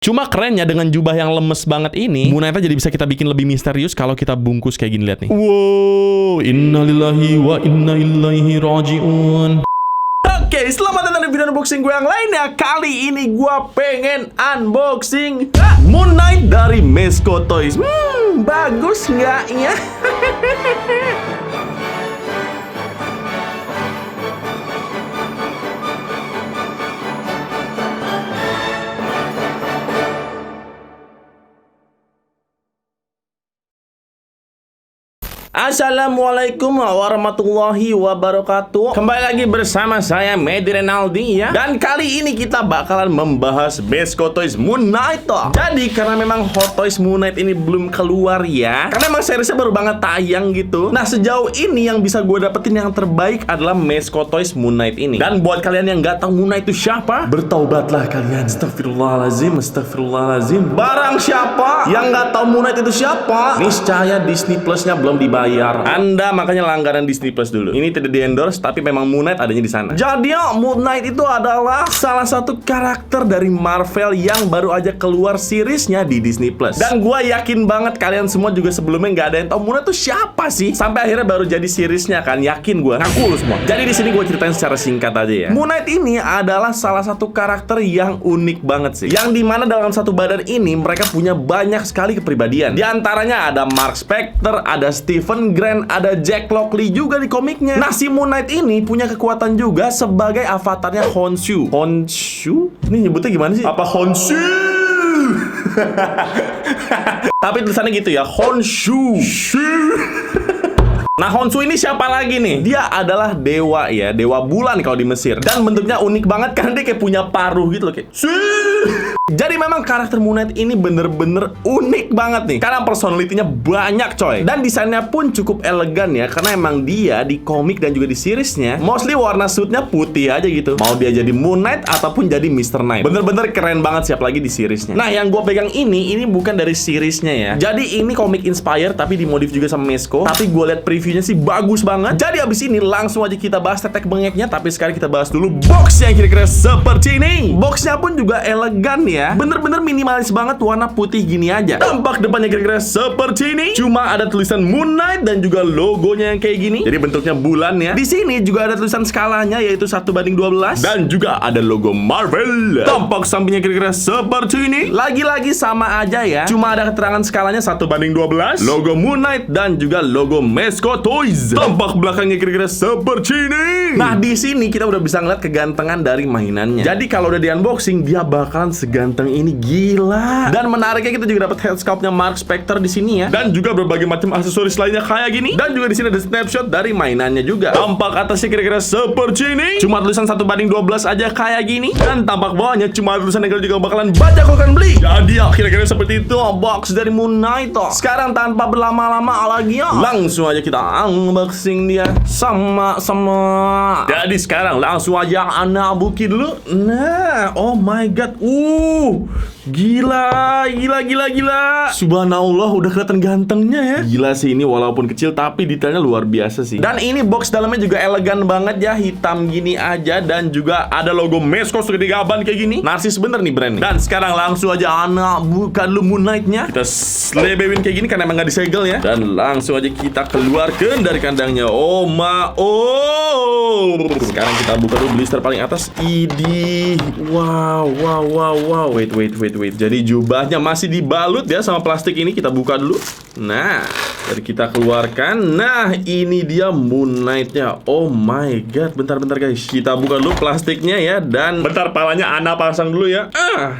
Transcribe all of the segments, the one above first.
Cuma kerennya dengan jubah yang lemes banget ini, Moon Knight jadi bisa kita bikin lebih misterius kalau kita bungkus kayak gini, lihat nih. Wow, innalillahi wa inna ilaihi raji'un. Oke, selamat datang di video unboxing gue yang lainnya. Kali ini gue pengen unboxing Moon Knight dari Mezco Toys. Bagus nggak ya? Assalamualaikum warahmatullahi wabarakatuh. Kembali lagi bersama saya Medi Renaldi ya. Dan kali ini kita bakalan membahas Mezco Toys Moon Knight toh. Jadi karena memang Hot Toys Moon Knight ini belum keluar ya, karena memang seriesnya baru banget tayang gitu. Nah sejauh ini yang bisa gue dapetin yang terbaik adalah Mezco Toys Moon Knight ini. Dan buat kalian yang nggak tahu Moon Knight itu siapa, bertaubatlah kalian. Astagfirullahalazim, astagfirullahalazim. Barang siapa yang nggak tahu Moon Knight itu siapa, niscaya Disney Plus-nya belum dibayar. Anda makanya langganan Disney Plus dulu. Ini tidak di-endorse, tapi memang Moon Knight adanya di sana. Jadi Moon Knight itu adalah salah satu karakter dari Marvel yang baru aja keluar seriesnya di Disney Plus. Dan gue yakin banget kalian semua juga sebelumnya nggak ada yang tahu Moon Knight itu siapa sih. Sampai akhirnya baru jadi seriesnya kan, yakin gue. Ngaku lu semua. Jadi di sini gue ceritain secara singkat aja ya. Moon Knight ini adalah salah satu karakter yang unik banget sih. Yang dimana dalam satu badan ini mereka punya banyak sekali kepribadian. Di antaranya ada Mark Spector, ada Stephen Grant, ada Jack Lockley juga di komiknya. Nah, si Moon Knight ini punya kekuatan juga sebagai avatarnya Khonshu. Khonshu? Ini nyebutnya gimana sih? Apa Khonshu? Tapi tulisannya gitu ya, Khonshu. Nah, Khonshu ini siapa lagi nih? Dia adalah dewa ya, dewa bulan kalau di Mesir. Dan bentuknya unik banget karena dia kayak punya paruh gitu loh, kayak jadi memang karakter Moon Knight ini bener-bener unik banget nih, karena personality-nya banyak coy. Dan desainnya pun cukup elegan ya, karena emang dia di komik dan juga di seriesnya mostly warna suitnya putih aja gitu. Mau dia jadi Moon Knight ataupun jadi Mr. Knight, bener-bener keren banget, siap lagi di seriesnya. Nah, yang gue pegang ini bukan dari seriesnya ya. Jadi ini komik inspired tapi dimodif juga sama Mezco. Tapi gue liat previewnya sih bagus banget. Jadi abis ini langsung aja kita bahas tetek bengeknya. Tapi sekarang kita bahas dulu box yang kira-kira seperti ini. Boxnya pun juga elegan ya. Bener-bener minimalis banget, warna putih gini aja. Tampak depannya kira-kira seperti ini. Cuma ada tulisan Moon Knight dan juga logonya yang kayak gini. Jadi bentuknya bulan ya. Di sini juga ada tulisan skalanya yaitu 1:12 dan juga ada logo Marvel. Tampak sampingnya kira-kira seperti ini. Lagi-lagi sama aja ya. Cuma ada keterangan skalanya 1:12, logo Moon Knight dan juga logo Mezco Toys. Tampak belakangnya kira-kira seperti ini. Nah, di sini kita udah bisa ngeliat kegantengan dari mainannya. Jadi kalau udah di unboxing dia bakalan seganteng ini, gila. Dan menariknya kita juga dapat headsculptnya Mark Spector di sini ya. Dan juga berbagai macam aksesoris lainnya kayak gini. Dan juga di sini ada snapshot dari mainannya juga. Tampak atasnya kira-kira seperti ini. Cuma tulisan 1:12 aja kayak gini. Dan tampak bawahnya cuma tulisan yang juga bakalan baca kok kan beli. Jadi ya kira-kira seperti itu box dari Moon Knight toh. Sekarang tanpa berlama-lama lagi ya, langsung aja kita unboxing dia sama-sama. Jadi sekarang langsung aja anak buki dulu. Nah, oh my god. Gila. Subhanallah, udah kelihatan gantengnya ya. Gila sih ini, walaupun kecil tapi detailnya luar biasa sih. Dan ini box dalamnya juga elegan banget ya, hitam gini aja. Dan juga ada logo Mezco segede gaban kayak gini. Narsis bener nih brand nih. Dan sekarang langsung aja anak buka dulu Moon Knight-nya. Kita slebewin kayak gini karena emang gak disegel ya. Dan langsung aja kita keluarkan dari kandangnya. Sekarang kita buka dulu blister paling atas. Idih. Wow. Wait. Jadi jubahnya masih dibalut ya sama plastik ini. Kita buka dulu. Nah, jadi kita keluarkan. Nah, ini dia Moon Knight-nya. Oh my god. Bentar guys. Kita buka dulu plastiknya ya. Dan bentar, palanya Ana pasang dulu ya.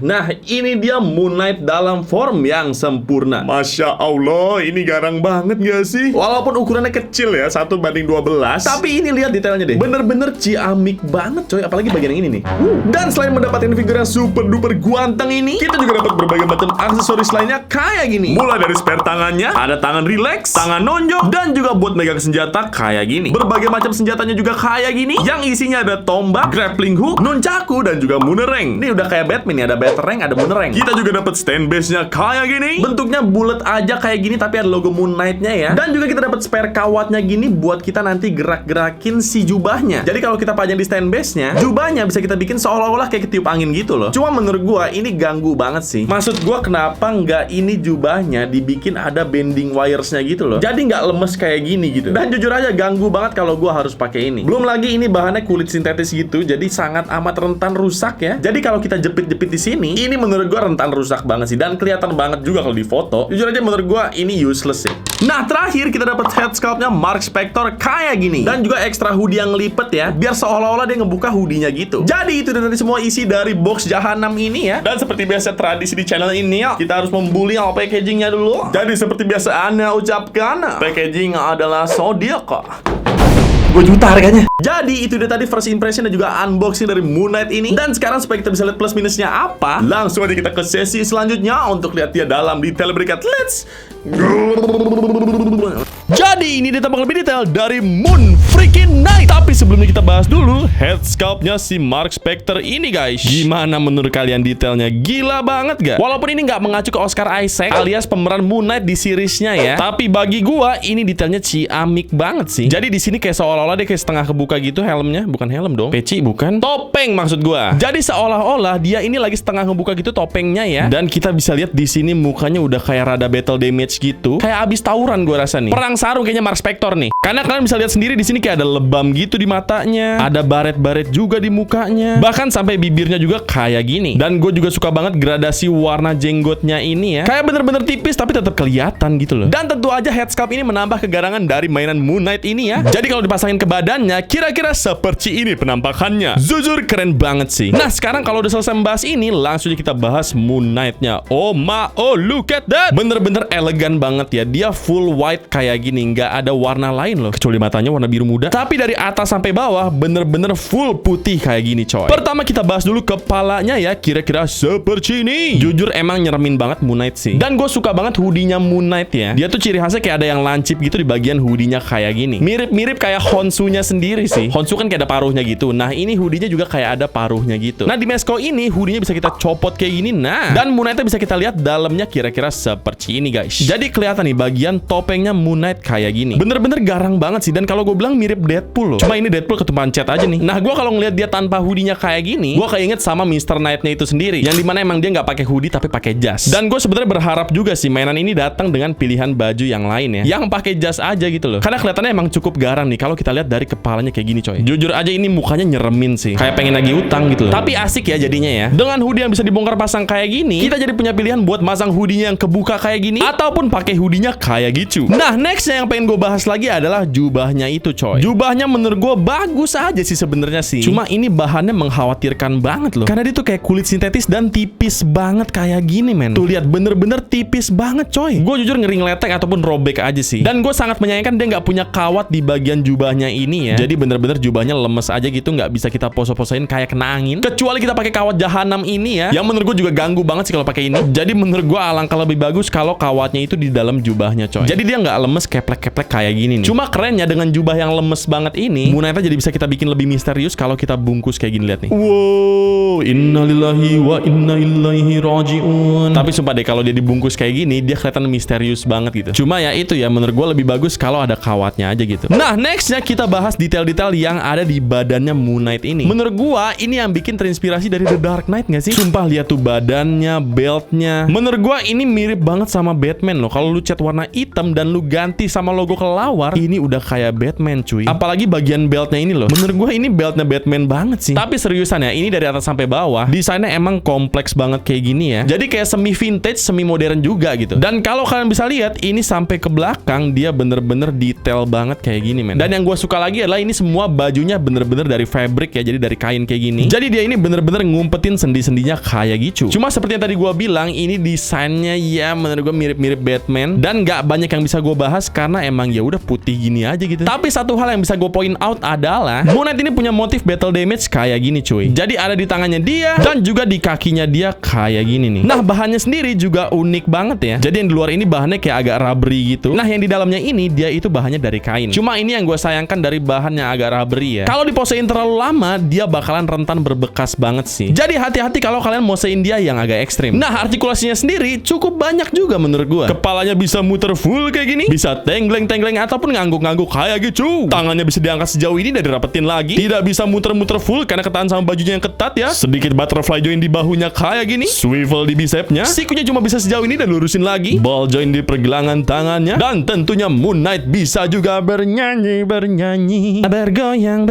Nah, ini dia Moon Knight dalam form yang sempurna. Masya Allah, ini garang banget gak sih? Walaupun ukurannya kecil ya, 1:12, tapi ini lihat detailnya deh. Bener-bener ciamik banget coy. Apalagi bagian yang ini nih. Dan selain mendapatkan figur yang super duper guanteng ini, kita juga dapat berbagai macam aksesoris lainnya kayak gini. Mulai dari spare tangannya, ada tangan relax, flex, tangan nonjok, dan juga buat megang senjata kayak gini. Berbagai macam senjatanya juga kayak gini, yang isinya ada tombak, grappling hook, nunchaku, dan juga moonerang. Ini udah kayak Batman ya, ada batarang, ada moonerang. Kita juga dapat stand base-nya kayak gini. Bentuknya bulat aja kayak gini, tapi ada logo Moon Knight-nya ya. Dan juga kita dapat spare kawatnya gini buat kita nanti gerak-gerakin si jubahnya. Jadi kalau kita pajang di stand base-nya, jubahnya bisa kita bikin seolah-olah kayak ketiup angin gitu loh. Cuma menurut gua ini ganggu banget sih. Maksud gua kenapa nggak ini jubahnya dibikin ada bending wires-nya gitu loh. Jadi nggak lemes kayak gini gitu. Dan jujur aja ganggu banget kalau gua harus pakai ini. Belum lagi ini bahannya kulit sintetis gitu, jadi sangat amat rentan rusak ya. Jadi kalau kita jepit-jepit di sini, ini menurut gua rentan rusak banget sih, dan kelihatan banget juga kalau di foto. Jujur aja menurut gua ini useless sih. Nah, terakhir kita dapat head sculpt-nya Mark Spector kayak gini, dan juga ekstra hoodie yang lipet ya, biar seolah-olah dia ngebuka hoodie-nya gitu. Jadi itu dari semua isi dari box jahanam ini ya. Dan seperti biasa tradisi di channel ini ya, kita harus membuli sama packagingnya dulu. Jadi seperti biasa Anda ucapkan, packaging adalah zodiak. 2 juta harganya. Jadi itu dia tadi first impression dan juga unboxing dari Moon Knight ini. Dan sekarang supaya kita bisa lihat plus minusnya apa, langsung aja kita ke sesi selanjutnya untuk lihat dia dalam detail berikut. Let's go. Jadi ini dia tampak lebih detail dari Moon freaking Knight. Tapi sebelumnya kita bahas dulu head sculpt-nya si Mark Spector ini guys. Gimana menurut kalian detailnya? Gila banget gak? Walaupun ini nggak mengacu ke Oscar Isaac alias pemeran Moon Knight di seriesnya ya, tapi bagi gua ini detailnya ciamik banget sih. Jadi di sini kayak seolah-olah dia kayak setengah kebuka gitu helmnya. Bukan helm dong, peci bukan, topeng maksud gua. Jadi seolah-olah dia ini lagi setengah ngebuka gitu topengnya ya. Dan kita bisa lihat di sini mukanya udah kayak rada battle damage gitu, kayak abis tawuran gua rasa nih. Perang sarung kayaknya Mark Spector nih. Karena kalian bisa lihat sendiri di sini kayak ada lebam gitu di matanya, ada baret-baret juga di mukanya, bahkan sampai bibirnya juga kayak gini. Dan gue juga suka banget gradasi warna jenggotnya ini ya, kayak bener-bener tipis tapi tetap kelihatan gitu loh. Dan tentu aja head sculpt ini menambah kegarangan dari mainan Moon Knight ini ya. Jadi kalau dipasangin ke badannya, kira-kira seperti ini penampakannya. Jujur keren banget sih. Nah sekarang kalau udah selesai membahas ini, langsung aja kita bahas Moon Knight-nya. Oh look at that. Bener-bener elegan banget ya. Dia full white kayak gini, nggak ada warna lain loh, kecuali matanya warna biru muda. Tapi dari atas sampai bawah bener-bener full putih kayak gini coy. Pertama kita bahas dulu kepalanya ya, kira-kira seperti ini. Jujur emang nyeremin banget Moon Knight sih. Dan gue suka banget hoodie-nya Moon Knight ya. Dia tuh ciri khasnya kayak ada yang lancip gitu di bagian hoodie-nya kayak gini. Mirip-mirip kayak Honsu-nya sendiri sih. Honsu kan kayak ada paruhnya gitu. Nah ini hoodie-nya juga kayak ada paruhnya gitu. Nah di Mezco ini hoodie-nya bisa kita copot kayak gini. Nah dan Moon Knight-nya bisa kita lihat dalamnya kira-kira seperti ini guys. Jadi kelihatan nih bagian topengnya Moon Knight kayak gini. Bener-bener garang banget sih. Dan kalau gue bilang mirip Deadpool loh. Cuma ini Deadpool ketumpahan cat aja nih. Nah gue kalau ngeliat dia tanpa hoodie-nya kayak gini, gue keinget sama Mr. Knight-nya itu sendiri, yang dimana emang dia nggak pakai hoodie tapi pakai jas. Dan gue sebenarnya berharap juga sih mainan ini datang dengan pilihan baju yang lain ya, yang pakai jas aja gitu loh. Karena kelihatannya emang cukup garang nih kalau kita lihat dari kepalanya kayak gini coy. Jujur aja ini mukanya nyeremin sih, kayak pengen nagih utang gitu loh. Tapi asik ya jadinya ya. Dengan hoodie yang bisa dibongkar pasang kayak gini, kita jadi punya pilihan buat masang hoodie-nya yang kebuka kayak gini, ataupun pakai hoodie-nya kayak gitu. Nah nextnya yang pengen gue bahas lagi adalah jubahnya itu coy. Jubahnya menurut gue bagus aja sih sebenarnya sih. Cuma ini bahannya mengkhawatirkan banget loh. Karena dia tuh kayak kulit sintetis dan tipis banget kayak gini men. Tuh lihat bener-bener tipis banget coy. Gue jujur ngeri ngeletek ataupun robek aja sih. Dan gue sangat menyayangkan dia nggak punya kawat di bagian jubahnya ini ya. Jadi bener-bener jubahnya lemes aja gitu, nggak bisa kita pose-posein kayak kena angin. Kecuali kita pakai kawat jahanam ini ya. Yang menurut gue juga ganggu banget sih kalau pakai ini. Jadi menurut gue alangkah lebih bagus kalau kawatnya itu di dalam jubahnya coy. Jadi dia nggak lemes keplek-keplek kayak gini nih. Cuma kerennya dengan jubah yang lemes banget ini, Moon Knight jadi bisa kita bikin lebih misterius kalau kita bungkus kayak gini, lihat nih. Wow, innalillahi wa inna ilaihi rajiun. Tapi sumpah deh kalau dia dibungkus kayak gini, dia kelihatan misterius banget gitu. Cuma ya itu ya, menurut gue lebih bagus kalau ada kawatnya aja gitu. Nah, nextnya kita bahas detail-detail yang ada di badannya Moon Knight ini. Menurut gue ini yang bikin terinspirasi dari The Dark Knight nggak sih? Sumpah lihat tuh badannya, beltnya. Menurut gue ini mirip banget sama Batman loh. Kalau lu cat warna hitam dan lu ganti sama logo kelawar, ini udah kayak Batman cuy. Apalagi bagian beltnya ini loh. Menurut gue ini beltnya Batman banget sih. Tapi seriusan ya, ini dari atas sampai bawah desainnya emang kompleks banget kayak gini ya. Jadi kayak semi vintage, semi modern juga gitu. Dan kalau kalian bisa lihat ini sampai ke belakang dia bener-bener detail banget kayak gini men. Dan yang gue suka lagi adalah ini semua bajunya bener-bener dari fabric ya, jadi dari kain kayak gini. Jadi dia ini bener-bener ngumpetin sendi-sendinya kayak gitu. Cuma seperti yang tadi gue bilang, ini desainnya ya menurut gue mirip-mirip Batman dan nggak banyak yang bisa gue bahas karena emang ya udah putih gini aja gitu. Tapi satu hal yang bisa gue point out adalah Moon Knight ini punya motif battle damage kayak gini cuy. Jadi ada di tangannya dia dan juga di kakinya dia kayak gini nih. Nah, bahannya sendiri juga unik banget ya. Jadi yang di luar ini bahannya kayak agak rubbery gitu. Nah, yang di dalamnya ini dia itu bahannya dari kain. Cuma ini yang gue sayangkan dari bahannya agak rubbery ya. Kalau diposein terlalu lama, dia bakalan rentan berbekas banget sih. Jadi hati-hati kalau kalian mosein dia yang agak ekstrim. Nah, artikulasinya sendiri cukup banyak juga menurut gue. Kepalanya bisa muter full kayak gini, bisa tengleng-tengleng ataupun ngangguk-ngangguk kayak gitu. Tangannya bisa diangkat sejauh ini dan dirapetin lagi. Tidak bisa muter-muter full karena ketahan sama bajunya yang ketat ya. Sedikit butterfly joint di bahunya kayak gini. Swivel di bicepnya. Sikunya cuma bisa sejauh ini dan lurusin lagi. Ball joint di pergelangan tangannya. Dan tentunya Moon Knight bisa juga bernyanyi, bergoyang.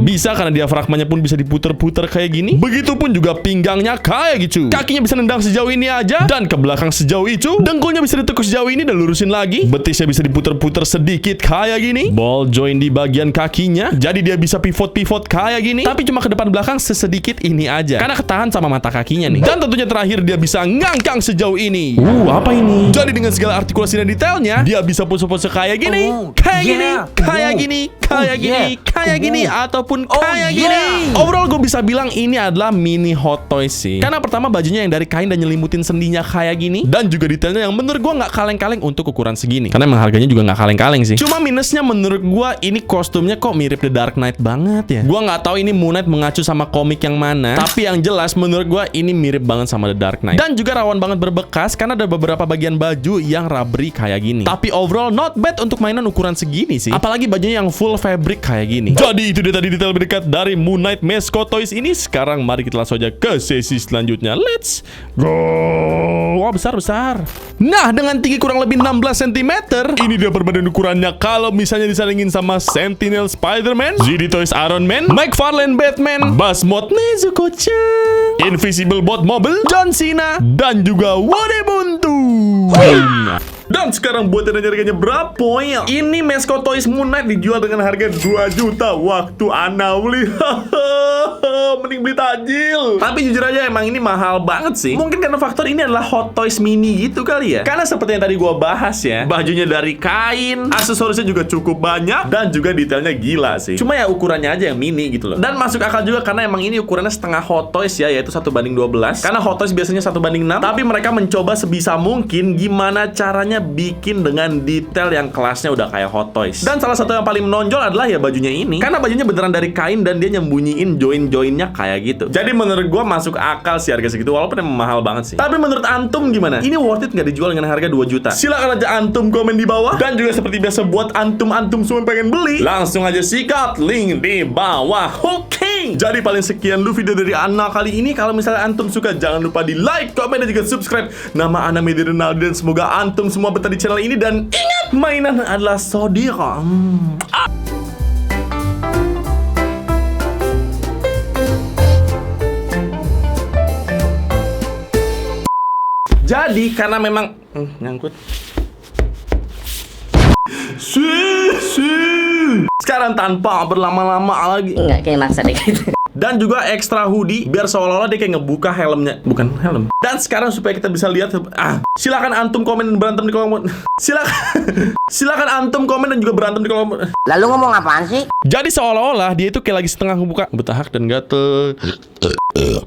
Bisa karena diafragmanya pun bisa diputer-puter kayak gini. Begitupun juga pinggangnya kayak gitu. Kakinya bisa nendang sejauh ini aja dan ke belakang sejauh itu. Dengkulnya bisa ditekuk sejauh ini dan lurusin lagi. Betisnya bisa diputer-puter sedikit kayak gini. Ball joint di bagian kakinya. Jadi dia bisa pivot-pivot kayak gini. Tapi cuma ke depan belakang sesedikit ini aja. Karena ketahan sama mata kakinya nih. Dan tentunya terakhir dia bisa ngangkang sejauh ini. Apa ini? Jadi dengan segala artikulasi dan detailnya, dia bisa pose-pose kayak gini, kayak gini, ataupun kayak gini. Overall gue bisa bilang ini adalah mini hot toys sih. Karena pertama bajunya yang dari kain dan nyelimutin sendinya kayak gini. Dan juga detailnya yang menurut gue nggak kaleng-kaleng untuk ukuran segini. Karena emang harganya juga nggak kaleng-kaleng sih. Cuma minusnya menurut gue ini kostumnya kok mirip The Dark Knight banget ya. Gue nggak tahu ini Moon Knight mengacu sama komik yang mana. Tapi yang jelas menurut gue ini mirip banget sama The Dark Knight. Dan juga rawan banget berbekas karena ada beberapa bagian baju yang rubbery kayak gini. Tapi overall not bad untuk mainan ukuran segini sih. Apalagi bajunya yang full fabric kayak gini. Jadi itu dia tadi detail berdekat dari Moon Knight Mascot Toys ini. Sekarang mari kita langsung aja ke sesi selanjutnya. Let's go. Wah, besar. Nah, dengan tinggi kurang lebih 16 cm, ini dia perbandingan ukurannya kalau misalnya disalingin sama Sentinel Spider-Man, ZD Toys Iron Man, McFarlane Batman, Basmod Nezuko-chan, Invisible Bot Mobile, John Cena, dan juga Wodebuntu. Dan sekarang buat yang harganya berapa ya? Ini Mascot Toys Moon Knight dijual dengan harga 2 juta waktu Ana beli. Mending beli tajil. Tapi jujur aja emang ini mahal banget sih. Mungkin karena faktor ini adalah hot toys mini gitu kali ya. Karena seperti yang tadi gua bahas ya, bajunya dari kain, aksesorisnya juga cukup banyak, dan juga detailnya gila sih. Cuma ya ukurannya aja yang mini gitu loh. Dan masuk akal juga karena emang ini ukurannya setengah hot toys ya, yaitu 1:12. Karena hot toys biasanya 1:6. Tapi mereka mencoba sebisa mungkin gimana caranya bikin dengan detail yang kelasnya udah kayak hot toys. Dan salah satu yang paling menonjol adalah ya bajunya ini. Karena bajunya beneran dari kain dan dia nyembunyiin join-joinnya kayak gitu. Jadi menurut gua masuk akal sih harga segitu, walaupun emang mahal banget sih. Tapi menurut antum gimana? Ini worth it nggak dijual dengan harga 2 juta? Silakan aja antum komen di bawah. Dan juga seperti biasa buat antum-antum semua yang pengen beli, langsung aja sikat link di bawah. Oke. Jadi paling sekian dulu video dari Ana kali ini. Kalau misalnya antum suka, jangan lupa di like, komen, dan juga subscribe. Nama Ana Medi Rinaldi dan semoga antum semua betah di channel ini. Dan ingat, mainan adalah sodika. Jadi karena memang nyangkut. Sekarang tanpa berlama-lama lagi. Enggak, kayak maksa deh gitu. Dan juga ekstra hoodie biar seolah-olah dia kayak ngebuka helmnya. Bukan helm. Dan sekarang supaya kita bisa lihat, silakan antum komen dan berantem di kolom. Silakan antum komen dan juga berantem di kolom. Lalu ngomong apaan sih? Jadi seolah-olah dia itu kayak lagi setengah ngebuka betahak dan gatel.